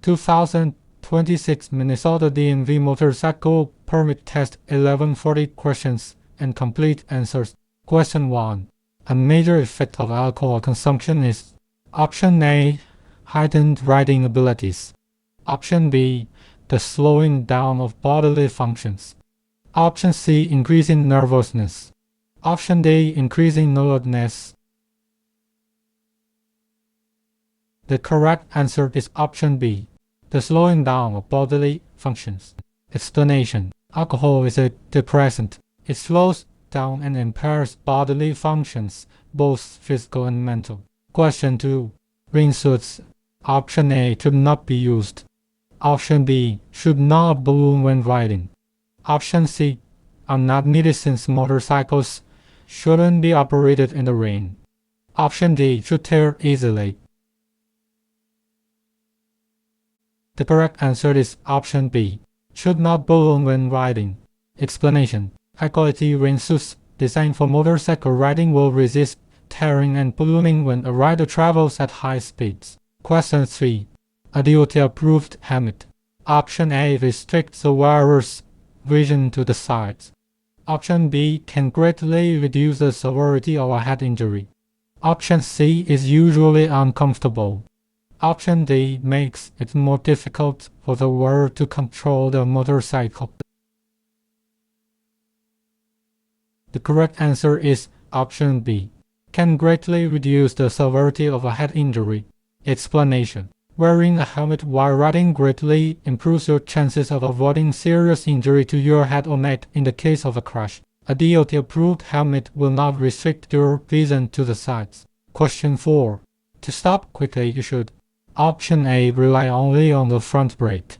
2026 Minnesota DMV Motorcycle Permit Test 1140 Questions and Complete Answers. Question 1. A major effect of alcohol consumption is Option A. Heightened riding abilities. Option B. The slowing down of bodily functions. Option C. Increasing nervousness. Option D. Increasing alertness. The correct answer is option B. The slowing down of bodily functions. Explanation. Alcohol is a depressant. It slows down and impairs bodily functions, both physical and mental. Question 2. Rain suits. Option A should not be used. Option B should not balloon when riding. Option C are not needed since motorcycles shouldn't be operated in the rain. Option D should tear easily. The correct answer is option B. Should not balloon when riding. Explanation. High-quality rain suits designed for motorcycle riding will resist tearing and ballooning when a rider travels at high speeds. Question 3. A DOT-approved helmet. Option A restricts the wearer's vision to the sides. Option B can greatly reduce the severity of a head injury. Option C is usually uncomfortable. Option D makes it more difficult for the wearer to control the motorcycle. The correct answer is option B. Can greatly reduce the severity of a head injury. Explanation. Wearing a helmet while riding greatly improves your chances of avoiding serious injury to your head or neck in the case of a crash. A DOT-approved helmet will not restrict your vision to the sides. Question 4. To stop quickly, you should Option A. Rely only on the front brake.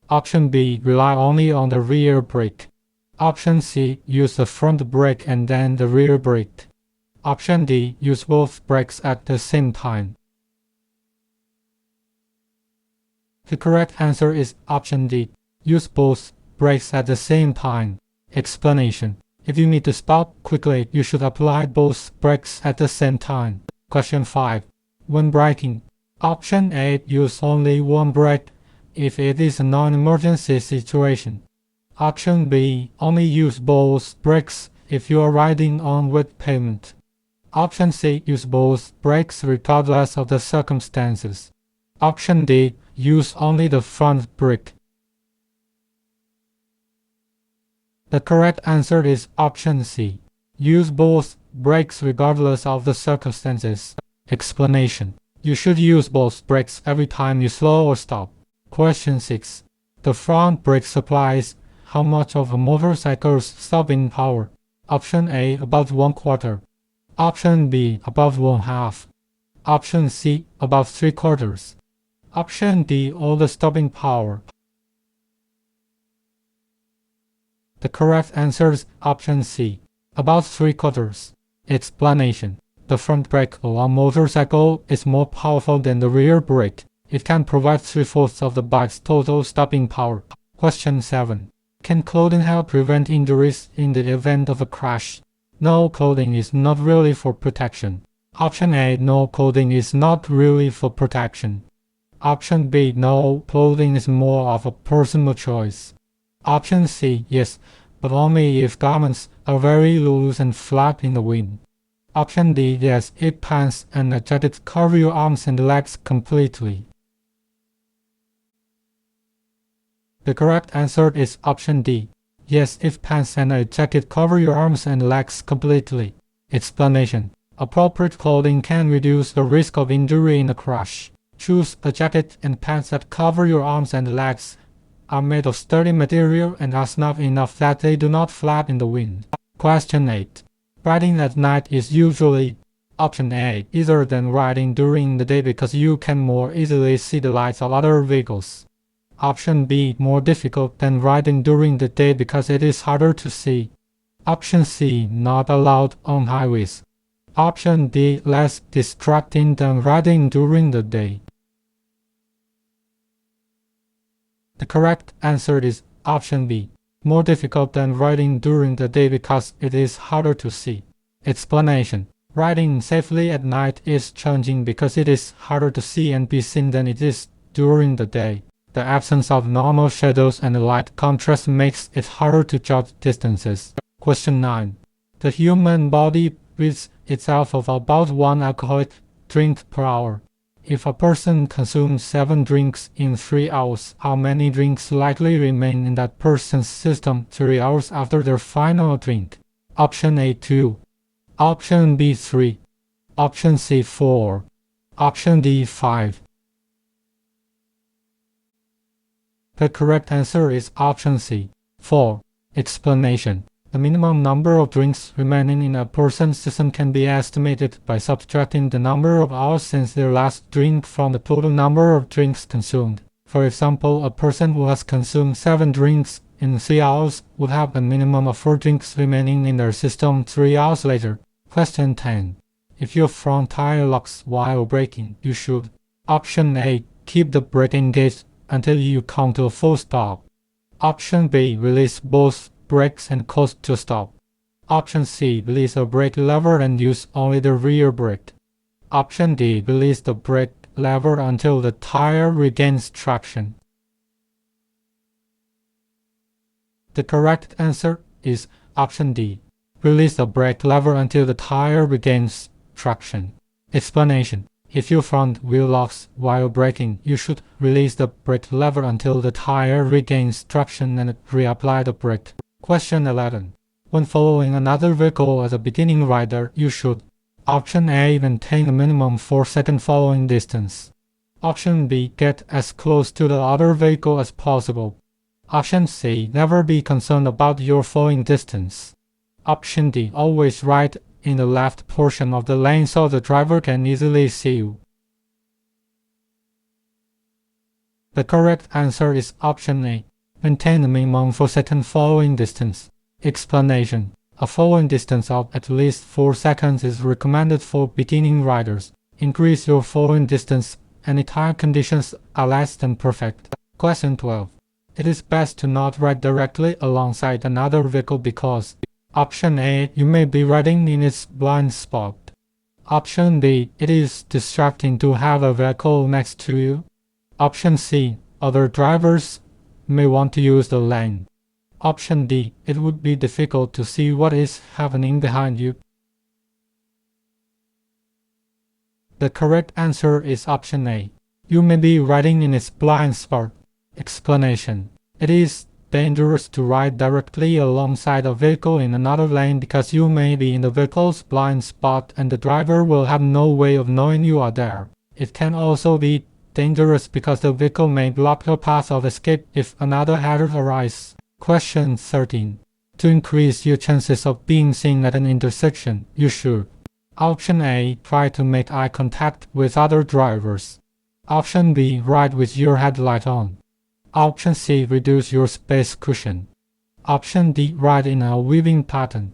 Option B. Rely only on the rear brake. Option C. Use the front brake and then the rear brake. Option D. Use both brakes at the same time. The correct answer is option D. Use both brakes at the same time. Explanation. If you need to stop quickly, you should apply both brakes at the same time. Question 5. When braking. Option A. Use only one brake if it is a non-emergency situation. Option B. Only use both brakes if you are riding on wet pavement. Option C. Use both brakes regardless of the circumstances. Option D. Use only the front brake. The correct answer is option C. Use both brakes regardless of the circumstances. Explanation. You should use both brakes every time you slow or stop. Question 6. The front brake supplies how much of a motorcycle's stopping power? Option A. About 1/4. Option B. About 1/2. Option C. About 3/4. Option D. All the stopping power. The correct answer is option C. About 3/4. Explanation. The front brake of a motorcycle is more powerful than the rear brake. It can provide 3/4 of the bike's total stopping power. Question 7. Can clothing help prevent injuries in the event of a crash? No, clothing is not really for protection. Option A. No, clothing is not really for protection. Option B. No, clothing is more of a personal choice. Option C. Yes, but only if garments are very loose and flap in the wind. Option D. Yes, if pants and a jacket cover your arms and legs completely. The correct answer is option D. Yes, if pants and a jacket cover your arms and legs completely. Explanation. Appropriate clothing can reduce the risk of injury in a crash. Choose a jacket and pants that cover your arms and legs, are made of sturdy material and are snug enough that they do not flap in the wind. Question 8. Riding at night is usually option A. Easier than riding during the day because you can more easily see the lights of other vehicles. Option B. More difficult than riding during the day because it is harder to see. Option C. Not allowed on highways. Option D. Less distracting than riding during the day. The correct answer is option B. More difficult than riding during the day because it is harder to see. Explanation. Riding safely at night is challenging because it is harder to see and be seen than it is during the day. The absence of normal shadows and light contrast makes it harder to judge distances. Question 9. The human body breathes itself of about 1 alcoholic drink per hour. If a person consumes 7 drinks in 3 hours, how many drinks likely remain in that person's system 3 hours after their final drink? Option A 2. Option B 3. Option C 4. Option D 5. The correct answer is option C 4. Explanation. The minimum number of drinks remaining in a person's system can be estimated by subtracting the number of hours since their last drink from the total number of drinks consumed. For example, a person who has consumed 7 drinks in 3 hours would have a minimum of 4 drinks remaining in their system 3 hours later. Question 10. If your front tire locks while braking, you should: Option A. Keep the brake engaged until you come to a full stop. Option B. Release both brakes and cause to stop. Option C. Release the brake lever and use only the rear brake. Option D. Release the brake lever until the tire regains traction. The correct answer is option D. Release the brake lever until the tire regains traction. Explanation. If your front wheel locks while braking, you should release the brake lever until the tire regains traction and reapply the brake. Question 11. When following another vehicle as a beginning rider, you should: Option A. Maintain a minimum 4-second following distance. Option B. Get as close to the other vehicle as possible. Option C. Never be concerned about your following distance. Option D. Always ride in the left portion of the lane so the driver can easily see you. The correct answer is option A. Maintain a minimum 4-second following distance. Explanation. A following distance of at least 4 seconds is recommended for beginning riders. Increase your following distance anytime conditions are less than perfect. Question 12. It is best to not ride directly alongside another vehicle because: Option A. You may be riding in its blind spot. Option B. It is distracting to have a vehicle next to you. Option C. Other drivers may want to use the lane. Option D. It would be difficult to see what is happening behind you. The correct answer is option A. You may be riding in its blind spot. Explanation. It is dangerous to ride directly alongside a vehicle in another lane because you may be in the vehicle's blind spot and the driver will have no way of knowing you are there. It can also be dangerous because the vehicle may block your path of escape if another hazard arises. Question 13. To increase your chances of being seen at an intersection, you should: Option A. Try to make eye contact with other drivers. Option B. Ride with your headlight on. Option C. Reduce your space cushion. Option D. Ride in a weaving pattern.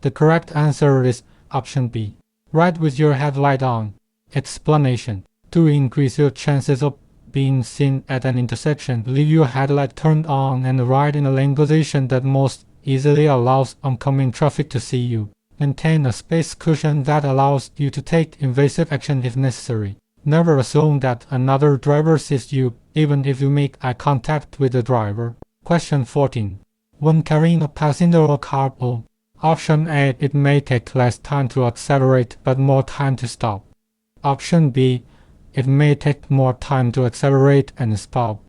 The correct answer is option B. Ride with your headlight on. Explanation. To increase your chances of being seen at an intersection, leave your headlight turned on and ride in a lane position that most easily allows oncoming traffic to see you. Maintain a space cushion that allows you to take evasive action if necessary. Never assume that another driver sees you, even if you make eye contact with the driver. Question 14. When carrying a passenger or cargo, Option A. It may take less time to accelerate but more time to stop. Option B. It may take more time to accelerate and stop.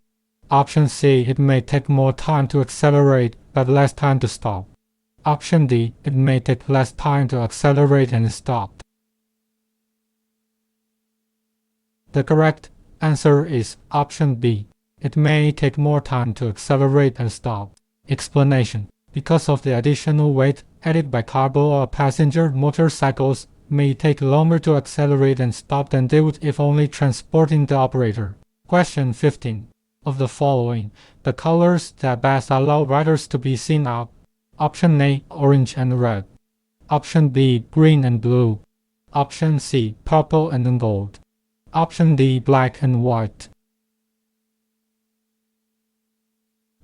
Option C. It may take more time to accelerate but less time to stop. Option D. It may take less time to accelerate and stop. The correct answer is option B. It may take more time to accelerate and stop. Explanation. Because of the additional weight added by cargo or passenger, motorcycles may take longer to accelerate and stop than they would if only transporting the operator. Question 15. Of the following, the colors that best allow riders to be seen are: Option A. Orange and red. Option B. Green and blue. Option C. Purple and gold. Option D. Black and white.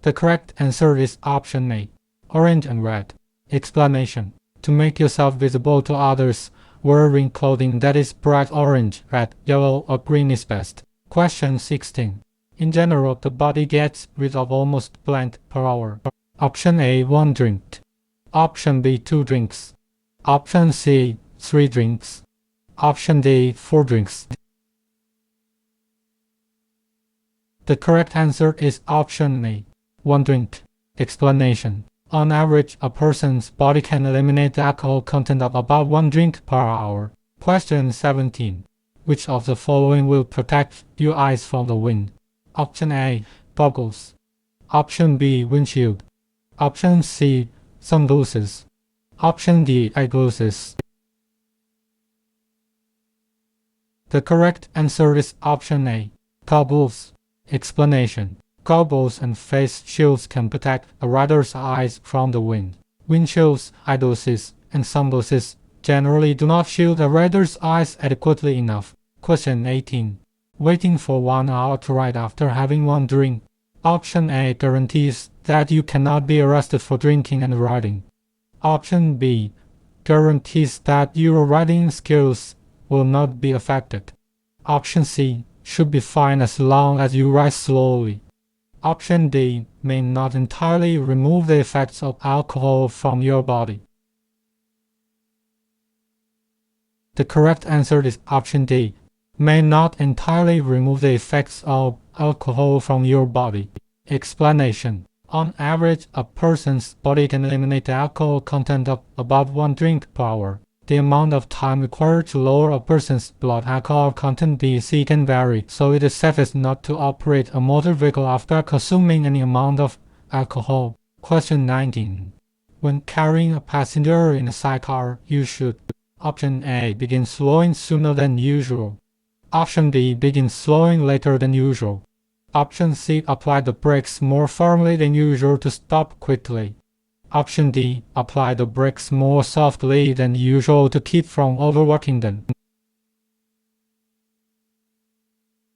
The correct answer is option A. Orange and red. Explanation. To make yourself visible to others, Wearing clothing that is bright orange, red, yellow, or green is best. Question 16. In general, the body gets rid of almost blend per hour. Option A, 1 drink. Option B, 2 drinks. Option C, 3 drinks. Option D, 4 drinks. The correct answer is option A, 1 drink. Explanation. On average, a person's body can eliminate the alcohol content of about 1 drink per hour. Question 17. Which of the following will protect your eyes from the wind? Option A, goggles. Option B, windshield. Option C, sunglasses. Option D, eyeglasses. The correct answer is option A, goggles. Explanation. Goggles and face shields can protect a rider's eyes from the wind. Windshields, eyeglasses, and sunglasses generally do not shield a rider's eyes adequately enough. Question 18. Waiting for 1 hour to ride after having 1 drink. Option A guarantees that you cannot be arrested for drinking and riding. Option B guarantees that your riding skills will not be affected. Option C should be fine as long as you ride slowly. Option D may not entirely remove the effects of alcohol from your body. The correct answer is option D, may not entirely remove the effects of alcohol from your body. Explanation. On average, a person's body can eliminate the alcohol content of about 1 drink per hour. The amount of time required to lower a person's blood alcohol content (BC) can vary, so it is safest not to operate a motor vehicle after consuming any amount of alcohol. Question 19. When carrying a passenger in a sidecar, you should: Option A, begin slowing sooner than usual. Option B, begin slowing later than usual. Option C, apply the brakes more firmly than usual to stop quickly. Option D, apply the brakes more softly than usual to keep from overworking them.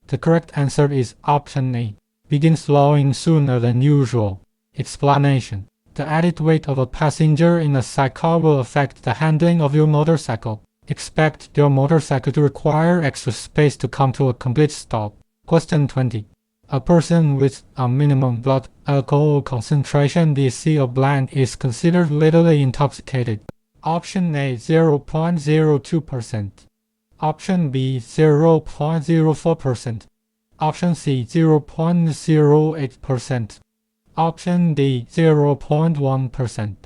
The correct answer is option A, begin slowing sooner than usual. Explanation. The added weight of a passenger in a sidecar will affect the handling of your motorcycle. Expect your motorcycle to require extra space to come to a complete stop. Question 20. A person with a minimum blood alcohol concentration (BC) of blend is considered legally intoxicated. Option A, 0.02%. Option B, 0.04%. Option C, 0.08%. Option D, 0.1%.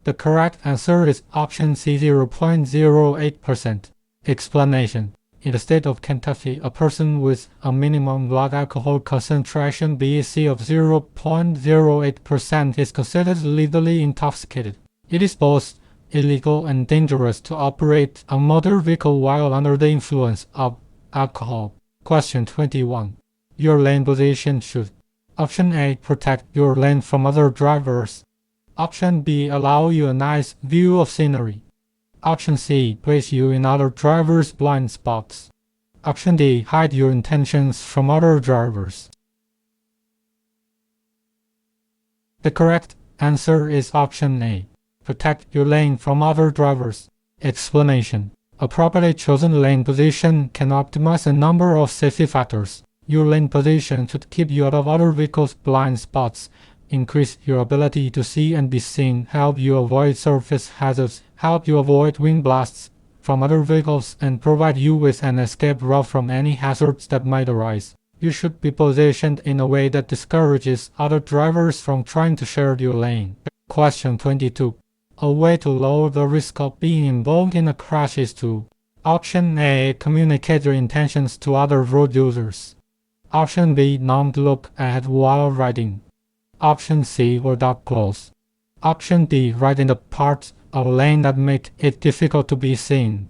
The correct answer is option C, 0.08%. Explanation. In the state of Kentucky, a person with a minimum blood alcohol concentration (BC) of 0.08% is considered legally intoxicated. It is both illegal and dangerous to operate a motor vehicle while under the influence of alcohol. Question 21. Your lane position should: Option A, protect your lane from other drivers. Option B, allow you a nice view of scenery. Option C, place you in other drivers' blind spots. Option D, hide your intentions from other drivers. The correct answer is option A, protect your lane from other drivers. Explanation. A properly chosen lane position can optimize a number of safety factors. Your lane position should keep you out of other vehicles' blind spots, increase your ability to see and be seen, help you avoid surface hazards, help you avoid wind blasts from other vehicles, and provide you with an escape route from any hazards that might arise. You should be positioned in a way that discourages other drivers from trying to share your lane. Question 22. A way to lower the risk of being involved in a crash is to: Option A, communicate your intentions to other road users. Option B, not look ahead while riding. Option C, wear dark clothes. Option D, ride in the parts of a lane that make it difficult to be seen.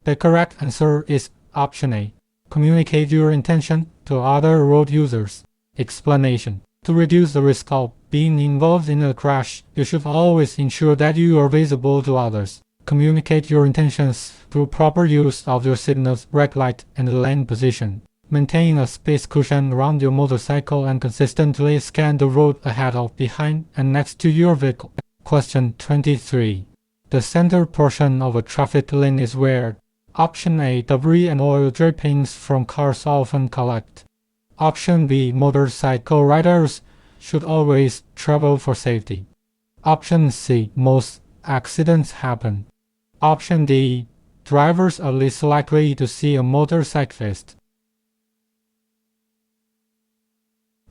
The correct answer is option A, communicate your intention to other road users. Explanation. To reduce the risk of being involved in a crash, you should always ensure that you are visible to others. Communicate your intentions through proper use of your signals, red light, and lane position. Maintain a space cushion around your motorcycle and consistently scan the road ahead of, behind, and next to your vehicle. Question 23. The center portion of a traffic lane is where? Option A. Debris and oil drippings from cars often collect. Option B. Motorcycle riders should always travel for safety. Option C. Most accidents happen. Option D. Drivers are least likely to see a motorcyclist.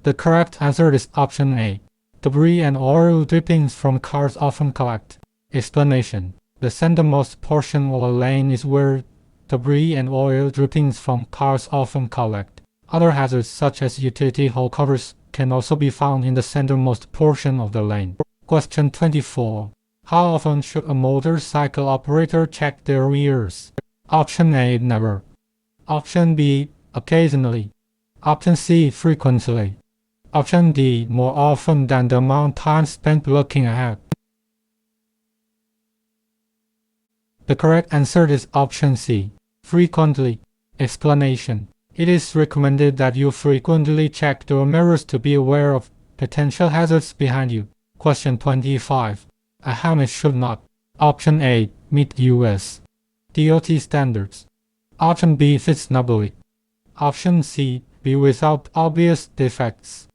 The correct answer is option A. Debris and oil drippings from cars often collect. Explanation. The centermost portion of a lane is where debris and oil drippings from cars often collect. Other hazards such as utility hole covers can also be found in the centermost portion of the lane. Question 24. How often should a motorcycle operator check their rears? Option A. Never. Option B. Occasionally. Option C. Frequently. Option D. More often than the amount of time spent looking ahead. The correct answer is option C. Frequently. Explanation. It is recommended that you frequently check your mirrors to be aware of potential hazards behind you. Question 25. A helmet should not. Option A. Meet US DOT standards. Option B. Fit snugly. Option C. Be without obvious defects.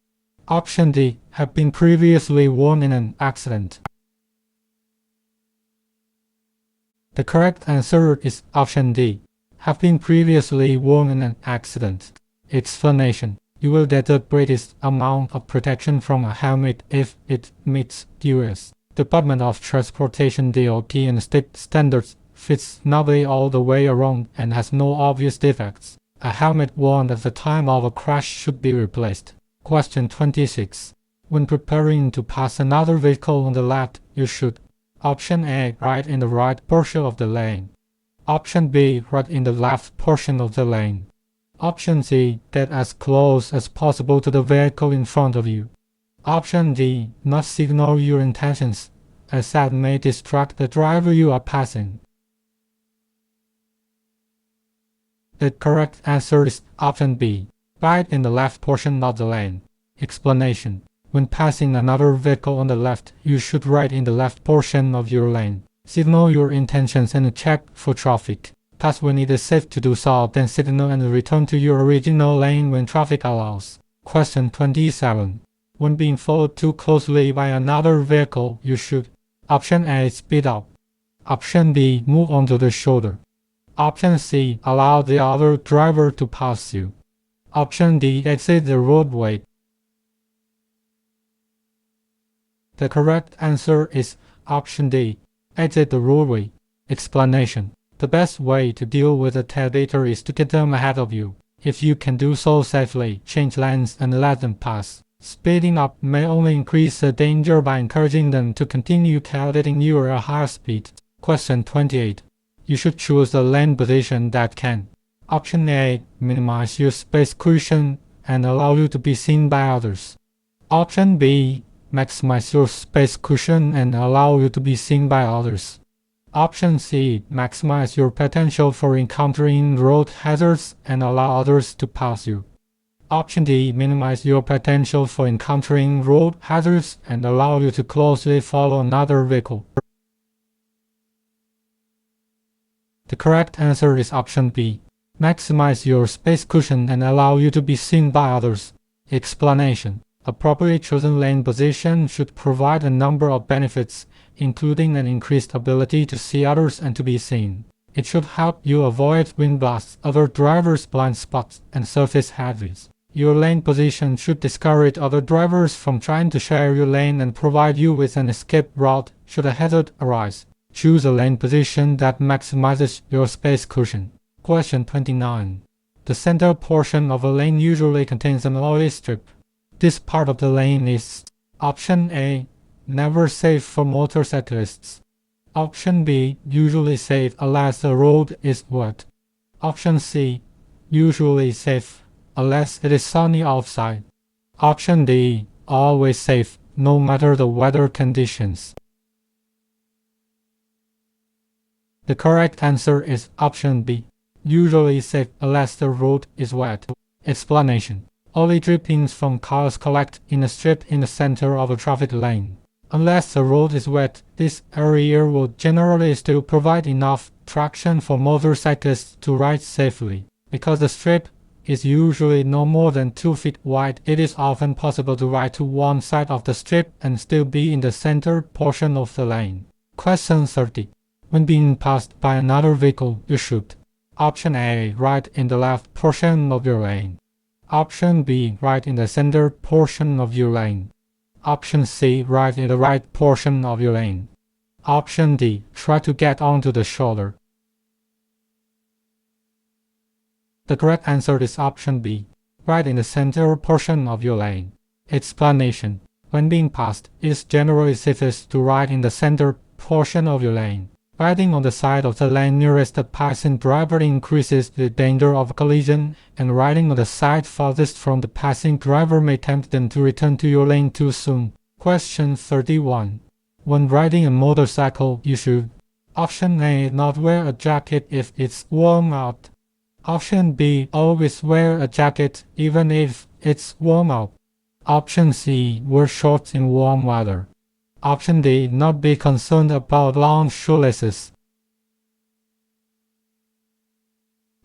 Option D. Have been previously worn in an accident. The correct answer is option D. Have been previously worn in an accident. Explanation. You will get the greatest amount of protection from a helmet if it meets US Department of Transportation DOT and state standards, fits snugly all the way around, and has no obvious defects. A helmet worn at the time of a crash should be replaced. Question 26. When preparing to pass another vehicle on the left, you should. Option A. Ride in the right portion of the lane. Option B. Ride in the left portion of the lane. Option C. Get as close as possible to the vehicle in front of you. Option D. Not signal your intentions, as that may distract the driver you are passing. The correct answer is option B. Ride in the left portion of the lane. Explanation. When passing another vehicle on the left, you should ride in the left portion of your lane. Signal your intentions and check for traffic. Pass when it is safe to do so, then signal and return to your original lane when traffic allows. Question 27. When being followed too closely by another vehicle, you should. Option A. Speed up. Option B. Move onto the shoulder. Option C. Allow the other driver to pass you. Option D. Exit the roadway. The correct answer is option D. Exit the roadway. Explanation. The best way to deal with a tailgater is to get them ahead of you. If you can do so safely, change lanes and let them pass. Speeding up may only increase the danger by encouraging them to continue tailgating you at a higher speed. Question 28. You should choose a lane position that can. Option A. Minimize your space cushion and allow you to be seen by others. Option B. Maximize your space cushion and allow you to be seen by others. Option C. Maximize your potential for encountering road hazards and allow others to pass you. Option D. Minimize your potential for encountering road hazards and allow you to closely follow another vehicle. The correct answer is option B. Maximize your space cushion and allow you to be seen by others. Explanation. A properly chosen lane position should provide a number of benefits, including an increased ability to see others and to be seen. It should help you avoid wind blasts, other drivers' blind spots, and surface hazards. Your lane position should discourage other drivers from trying to share your lane and provide you with an escape route should a hazard arise. Choose a lane position that maximizes your space cushion. Question 29. The center portion of a lane usually contains an oily strip. This part of the lane is option A. Never safe for motorcyclists. Option B. Usually safe unless the road is wet. Option C. Usually safe unless it is sunny outside. Option D. Always safe no matter the weather conditions. The correct answer is option B. Usually safe unless the road is wet. Explanation. Only drippings from cars collect in a strip in the center of a traffic lane. Unless the road is wet, this area will generally still provide enough traction for motorcyclists to ride safely. Because the strip is usually no more than 2 feet wide, it is often possible to ride to one side of the strip and still be in the center portion of the lane. Question 30. When being passed by another vehicle, you should: Option A. Ride in the left portion of your lane. Option B. Ride in the center portion of your lane. Option C. Ride in the right portion of your lane. Option D. Try to get onto the shoulder. The correct answer is option B. Ride in the center portion of your lane. Explanation. When being passed, it is generally safest to ride in the center portion of your lane. Riding on the side of the lane nearest the passing driver increases the danger of collision, and riding on the side farthest from the passing driver may tempt them to return to your lane too soon. Question 31. When riding a motorcycle, you should: Option A. Not wear a jacket if it's warm out. Option B. Always wear a jacket even if it's warm out. Option C. Wear shorts in warm weather. Option D. Not be concerned about long shoelaces.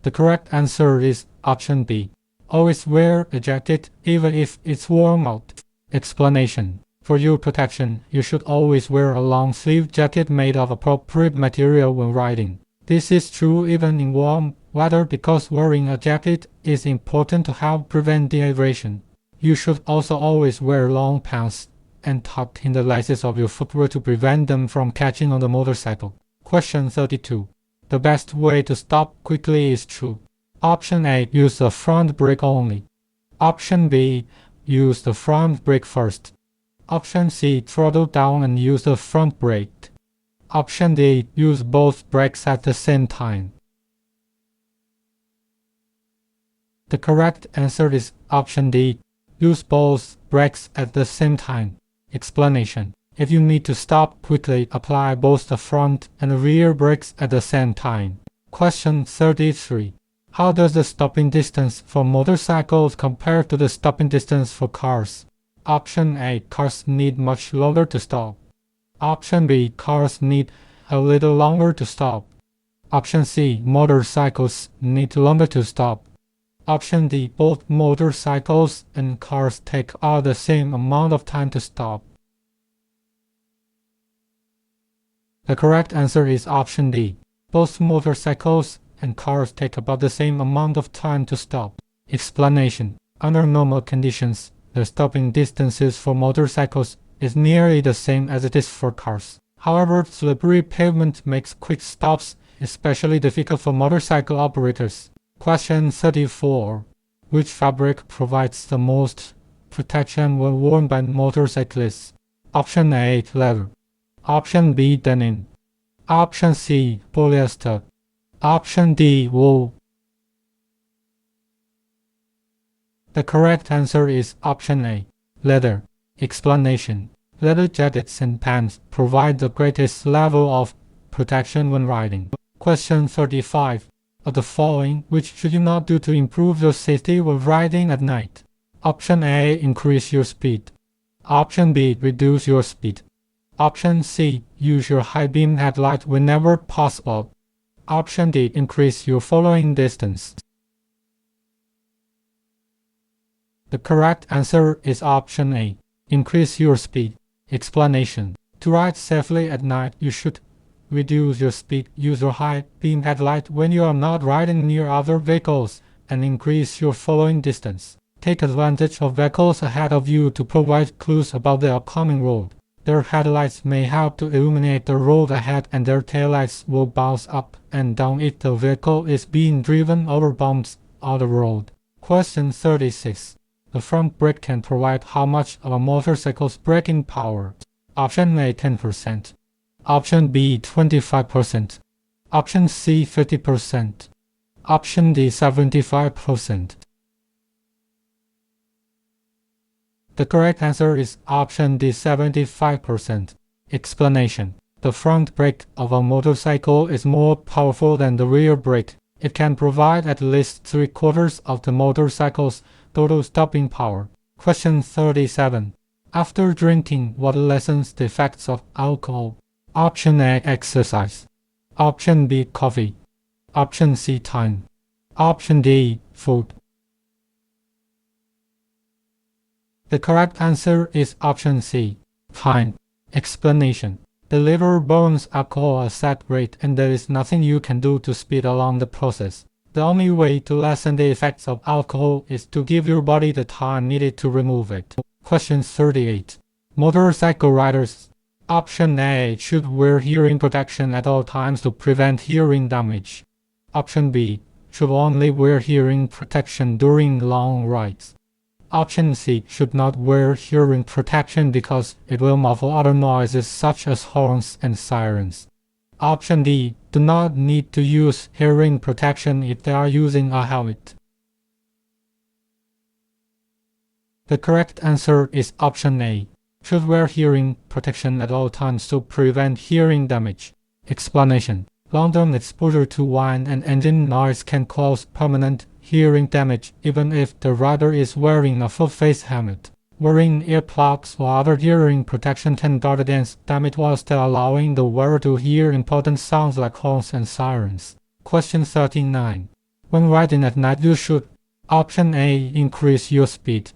The correct answer is option B. Always wear a jacket even if it's warm out. Explanation. For your protection, you should always wear a long-sleeve jacket made of appropriate material when riding. This is true even in warm weather because wearing a jacket is important to help prevent dehydration. You should also always wear long pants and tuck in the laces of your footwear to prevent them from catching on the motorcycle. Question 32. The best way to stop quickly is true. Option A. Use the front brake only. Option B. Use the front brake first. Option C. Throttle down and use the front brake. Option D. Use both brakes at the same time. The correct answer is option D. Use both brakes at the same time. Explanation. If you need to stop quickly, apply both the front and the rear brakes at the same time. Question 33. How does the stopping distance for motorcycles compare to the stopping distance for cars? Option A. Cars need much longer to stop. Option B. Cars need a little longer to stop. Option C. Motorcycles need longer to stop. Option D. Both motorcycles and cars take all the same amount of time to stop. The correct answer is option D. Both motorcycles and cars take about the same amount of time to stop. Explanation. Under normal conditions, the stopping distances for motorcycles is nearly the same as it is for cars. However, slippery pavement makes quick stops especially difficult for motorcycle operators. Question 34. Which fabric provides the most protection when worn by motorcyclists? Option A. Leather. Option B. Denim. Option C. Polyester. Option D. Wool. The correct answer is option A. Leather. Explanation. Leather jackets and pants provide the greatest level of protection when riding. Question 35. Of the following, which should you not do to improve your safety when riding at night? Option A. Increase your speed. Option B. Reduce your speed. Option C. Use your high beam headlight whenever possible. Option D. Increase your following distance. The correct answer is option A. Increase your speed. Explanation. To ride safely at night, you should reduce your speed, use your high beam headlight when you are not riding near other vehicles, and increase your following distance. Take advantage of vehicles ahead of you to provide clues about the upcoming road. Their headlights may help to illuminate the road ahead, and their taillights will bounce up and down if the vehicle is being driven over bumps on the road. Question 36. The front brake can provide how much of a motorcycle's braking power? Option A. 10%. Option B. 25%. Option C. 50%. Option D. 75%. The correct answer is option D. 75%. Explanation. The front brake of a motorcycle is more powerful than the rear brake. It can provide at least 3/4 of the motorcycle's total stopping power. Question 37. After drinking, what lessens the effects of alcohol? Option A, exercise. Option B, coffee. Option C, time. Option D, food. The correct answer is option C, time. Explanation. The liver burns alcohol at a set rate, and there is nothing you can do to speed along the process. The only way to lessen the effects of alcohol is to give your body the time needed to remove it. Question 38. Motorcycle riders. Option A, should wear hearing protection at all times to prevent hearing damage. Option B, should only wear hearing protection during long rides. Option C, should not wear hearing protection because it will muffle other noises such as horns and sirens. Option D, do not need to use hearing protection if they are using a helmet. The correct answer is option A, should wear hearing protection at all times to prevent hearing damage. Explanation. Long-term exposure to wind and engine noise can cause permanent hearing damage even if the rider is wearing a full-face helmet. Wearing earplugs or other hearing protection can guard against damage while still allowing the wearer to hear important sounds like horns and sirens. Question 39. When riding at night, you should: Option A, increase your speed.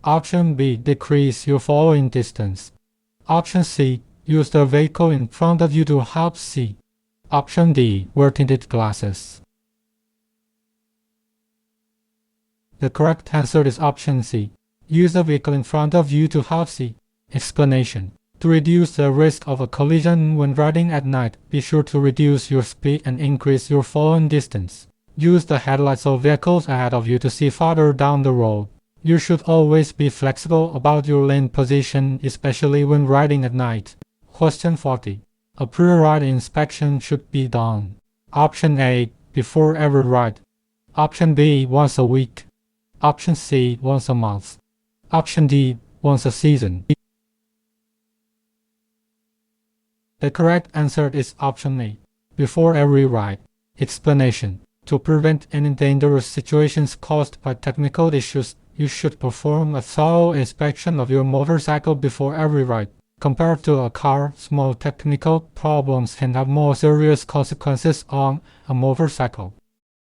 Option B, decrease your following distance. Option C, use the vehicle in front of you to help see. Option D, wear tinted glasses. The correct answer is option C, use the vehicle in front of you to help see. Explanation. To reduce the risk of a collision when riding at night, be sure to reduce your speed and increase your following distance. Use the headlights of vehicles ahead of you to see farther down the road. You should always be flexible about your lane position, especially when riding at night. Question 40. A pre-ride inspection should be done. Option A, before every ride. Option B, once a week. Option C, once a month. Option D, once a season. The correct answer is option A, before every ride. Explanation. To prevent any dangerous situations caused by technical issues, you should perform a thorough inspection of your motorcycle before every ride. Compared to a car, small technical problems can have more serious consequences on a motorcycle.